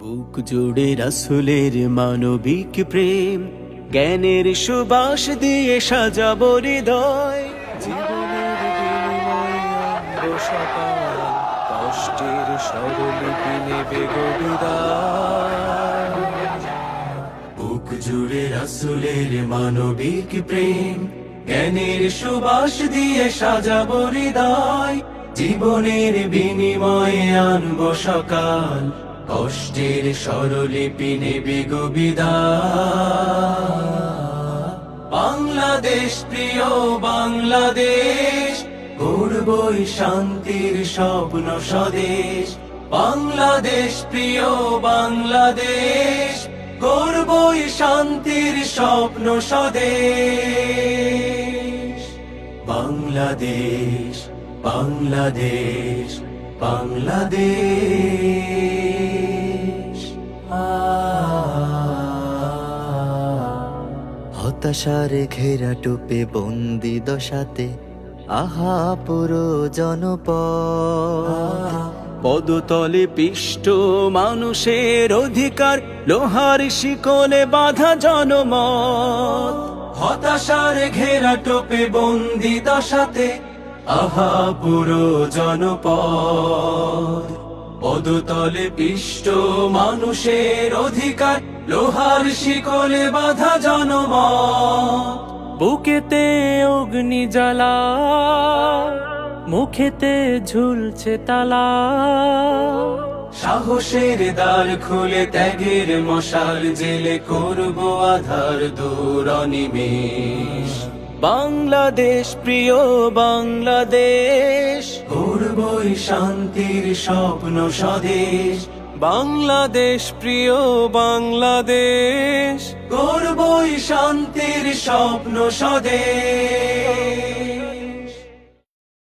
বুক জুড়ে রাসূলের মানবিক প্রেম, জ্ঞানের সুবাস দিয়ে সাজাবো হৃদয়। জীবনের বিনিময়ে আনবো সকাল, কষ্টের স্বরলিপি নেবে গো বিদায়। বুক জুড়ে রাসূলের মানবিক প্রেম, জ্ঞানের সুবাস দিয়ে সাজাবো হৃদয়। জীবনের বিনিময়ে আনবো সকাল, কষ্টের স্বরলিপি নেবে গো বিদায়। বাংলাদেশ প্রিয় বাংলাদেশ, গড়বই শান্তির স্বপ্ন স্বদেশ। বাংলাদেশ প্রিয় বাংলাদেশ, গড়বই শান্তির স্বপ্ন স্বদেশ। বাংলাদেশ বাংলাদেশ বাংলাদেশ। হতাশার ঘেরা টোপে বন্দি দশাতে আহা পুরো জনপদ। পদতলে পিষ্ট মানুষের অধিকার, লোহার শিকলে বাঁধা জনমত। হতাশার ঘেরা টোপে বন্দি দশাতে আহা পুরো জনপদ। পদতলে পিষ্ট মানুষের অধিকার, লোহার শিকলে বাঁধা জনমত। বুকেতে অগ্নি জ্বালা, মুখেতে ঝুলছে তালা। সাহসের দ্বার খুলে ত্যাগের মশাল জেলে করবো আধার দূর অনিমেষ। বাংলাদেশ প্রিয় বাংলাদেশ, গড়বই শান্তির স্বপ্ন স্বদেশ। বাংলাদেশ প্রিয় বাংলাদেশ, গড়বই শান্তির স্বপ্ন স্বদেশ।